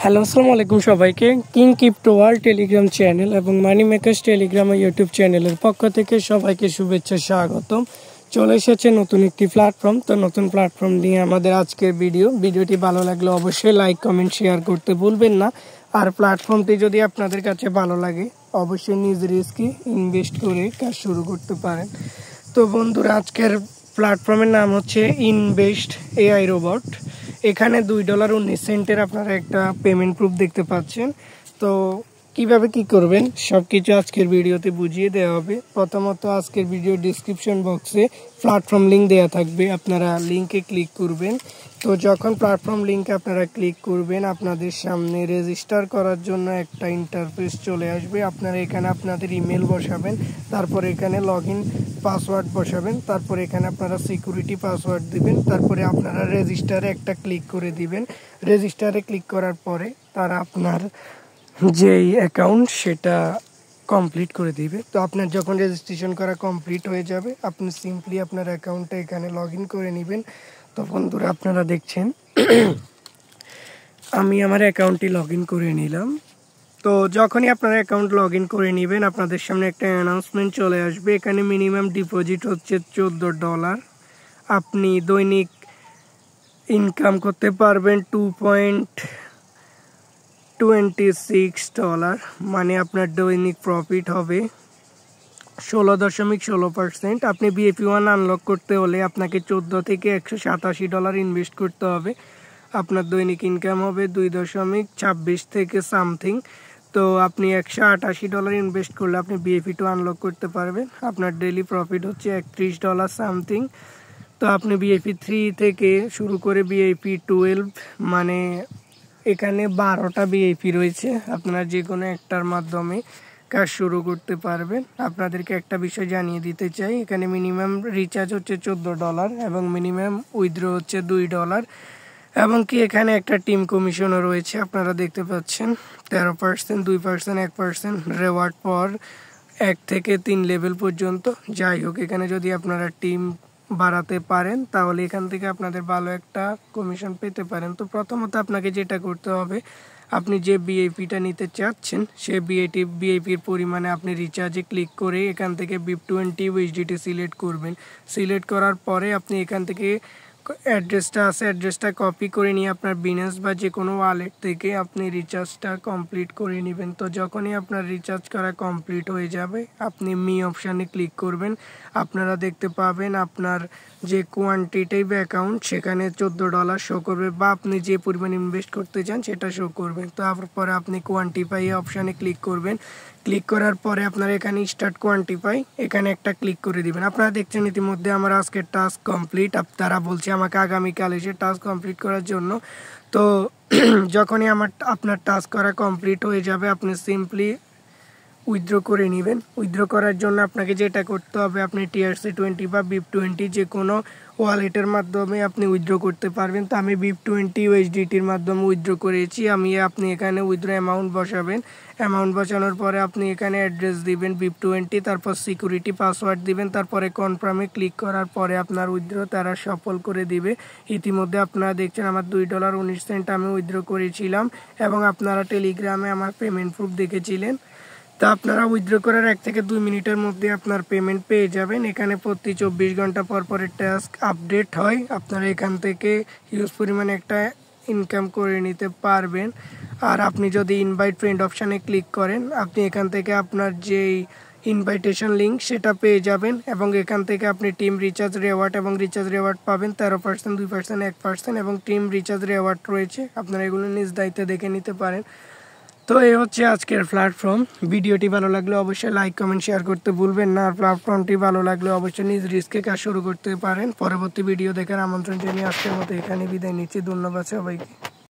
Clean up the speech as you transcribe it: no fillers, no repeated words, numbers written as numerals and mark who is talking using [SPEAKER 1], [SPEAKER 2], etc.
[SPEAKER 1] Hello, আসসালামু আলাইকুম সবাইকে। King crypto world Telegram channel এবং মানি মেকার্স টেলিগ্রাম ও ইউটিউব চ্যানেলের পক্ষ থেকে সবাইকে শুভেচ্ছা, স্বাগতম। চলে এসেছে নতুন একটি প্ল্যাটফর্ম। তো নতুন প্ল্যাটফর্ম নিয়ে আমাদের আজকের ভিডিওটি ভালো লাগলে অবশ্যই লাইক, কমেন্ট, শেয়ার করতে ভুলবেন না। আর প্ল্যাটফর্মটি যদি আপনাদের কাছে ভালো লাগে অবশ্যই নিজ রিস্কে ইনভেস্ট করে কাজ শুরু করতে পারেন। তো বন্ধুরা, আজকের প্ল্যাটফর্মের নাম হচ্ছে ইনভেস্ট এআই রোবট। এখানে $2.19 আপনারা একটা পেমেন্ট প্রুফ দেখতে পাচ্ছেন। তো কিভাবে কি করবেন সব কিছু আজকের ভিডিওতে বুঝিয়ে দেওয়া হবে। প্রথমত আজকের ভিডিও ডিসক্রিপশন বক্সে প্ল্যাটফর্ম লিঙ্ক দেওয়া থাকবে, আপনারা লিঙ্কে ক্লিক করবেন। তো যখন প্ল্যাটফর্ম লিঙ্কে আপনারা ক্লিক করবেন আপনাদের সামনে রেজিস্টার করার জন্য একটা ইন্টারফেস চলে আসবে। আপনারা এখানে আপনাদের ইমেল বসাবেন, তারপর এখানে লগইন পাসওয়ার্ড বসাবেন, তারপর এখানে আপনারা সিকিউরিটি পাসওয়ার্ড দিবেন, তারপরে আপনারা রেজিস্টারে একটা ক্লিক করে দিবেন। রেজিস্টারে ক্লিক করার পরে তারা আপনার যেই অ্যাকাউন্ট সেটা কমপ্লিট করে দিবে। তো আপনার যখন রেজিস্ট্রেশন করা কমপ্লিট হয়ে যাবে আপনি সিম্পলি আপনার অ্যাকাউন্টে এখানে লগ ইন করে নেবেন। তো বন্ধুরা, আপনারা দেখছেন আমি আমার অ্যাকাউন্টটি লগ ইন করে নিলাম। তো যখনই আপনারা অ্যাকাউন্ট লগ ইন করে নেবেন আপনাদের সামনে একটা অ্যানাউন্সমেন্ট চলে আসবে। এখানে মিনিমাম ডিপোজিট হচ্ছে $14। আপনি দৈনিক ইনকাম করতে পারবেন $2.26, মানে আপনার দৈনিক প্রফিট হবে 16.16%। আপনি BFP1 আনলক করতে হলে আপনাকে $14 থেকে $187 ইনভেস্ট করতে হবে। আপনার দৈনিক ইনকাম হবে 2.26 থেকে সামথিং। তো আপনি $188 ইনভেস্ট করলে আপনি BFP2 আনলক করতে পারবেন। আপনার ডেইলি প্রফিট হচ্ছে $31 সামথিং। তো আপনি BFP3 থেকে শুরু করে BFP12, মানে এখানে 12টা BFP রয়েছে, আপনারা যে কোনো একটার মাধ্যমে কাজ শুরু করতে পারবেন। আপনাদেরকে একটা বিষয় জানিয়ে দিতে চাই, এখানে মিনিমাম রিচার্জ হচ্ছে $14 এবং মিনিমাম উইথড্র হচ্ছে $2, এবং কি এখানে একটা টিম কমিশনও রয়েছে। আপনারা দেখতে পাচ্ছেন 13%, 2%, 1% রেওয়ার্ড পর 1 থেকে 3 লেভেল পর্যন্ত। যাই হোক, এখানে যদি আপনারা টিম বাড়াতে পারেন তাহলে এখান থেকে আপনাদের ভালো একটা কমিশন পেতে পারেন। তো প্রথমত আপনাকে যেটা করতে হবে, আপনি যে BIPটা নিতে চাচ্ছেন সেই BIPর পরিমাণে আপনি রিচার্জে ক্লিক করে এখান থেকে BIP20 USDT সিলেক্ট করবেন। সিলেক্ট করার পরে আপনি এখান থেকে অ্যাড্রেসটা কপি করে নিয়ে আপনার বিনান্স বা যে কোনো ওয়ালেট থেকে আপনি রিচার্জটা কমপ্লিট করে নেবেন। তো যখনই আপনার রিচার্জ করা কমপ্লিট হয়ে যাবে আপনি মি অপশানে ক্লিক করবেন। আপনারা দেখতে পাবেন আপনার যে কোয়ান্টিটিভ অ্যাকাউন্ট সেখানে $14 শো করবে, বা আপনি যে পরিমাণ ইনভেস্ট করতে চান সেটা শো করবে। তো তারপরে আপনি কোয়ান্টিফাই অপশানে ক্লিক করবেন। ক্লিক করার পরে আপনার এখানে স্টার্ট কোয়ান্টিফাই এখানে একটা ক্লিক করে দিবেন। আপনারা দেখছেন ইতিমধ্যে আমার আজকের টাস্ক কমপ্লিট। তারা বলছে আমাকে আগামীকাল এসে টাস্ক কমপ্লিট করার জন্য। তো যখনই আপনার টাস্ক করা কমপ্লিট হয়ে যাবে আপনি সিম্পলি উইথড্র করে নেবেন। উইথড্র করার জন্য আপনাকে যেটা করতে হবে, আপনি TRC20 বা BIP20 যে কোনো ওয়ালেটের মাধ্যমে আপনি উইথড্র করতে পারবেন। তো আমি BIP20 USDTর মাধ্যমে উইথড্র করেছি। আপনি এখানে উইথড্র অ্যামাউন্ট বসাবেন। অ্যামাউন্ট বসানোর পরে আপনি এখানে অ্যাড্রেস দিবেন BIP20, তারপর সিকিউরিটি পাসওয়ার্ড দিবেন, তারপরে কনফার্মে ক্লিক করার পরে আপনার উইথড্র তারা সফল করে দিবে। ইতিমধ্যে আপনারা দেখছেন আমার $2.19 আমি উইথড্র করেছিলাম, এবং আপনারা টেলিগ্রামে আমার পেমেন্ট প্রুফ দেখেছিলেন। তা আপনারা উইথড্র করার 1 থেকে 2 মিনিটের মধ্যে আপনার পেমেন্ট পেয়ে যাবেন। এখানে প্রতি 24 ঘন্টা পর পরে টাস্ক আপডেট হয়। আপনারা এখান থেকে হিউজ পরিমাণে একটা ইনকাম করে নিতে পারবেন। আর আপনি যদি ইনভাইট ফ্রেন্ড অপশানে ক্লিক করেন আপনি এখান থেকে আপনার যেই ইনভাইটেশন লিঙ্ক সেটা পেয়ে যাবেন, এবং এখান থেকে আপনি টিম রিচার্জ রেওয়ার্ড এবং রিচার্জ রেওয়ার্ড পাবেন 13%, 2%, 1%, এবং টিম রিচার্জ রেওয়ার্ড রয়েছে। আপনারা এগুলো নিজ দায়িত্বে দেখে নিতে পারেন। তো এই হচ্ছে আজকের প্ল্যাটফর্ম। ভিডিওটি ভালো লাগলে অবশ্যই লাইক, কমেন্ট, শেয়ার করতে ভুলবেন না। আর প্ল্যাটফর্মটি ভালো লাগলে অবশ্যই নিজ রিস্কে কাজ শুরু করতে পারেন। পরবর্তী ভিডিও দেখার আমন্ত্রণ জানিয়ে আজকের মতো এখানে বিদায় নিচ্ছি। ধন্যবাদ সবাইকে।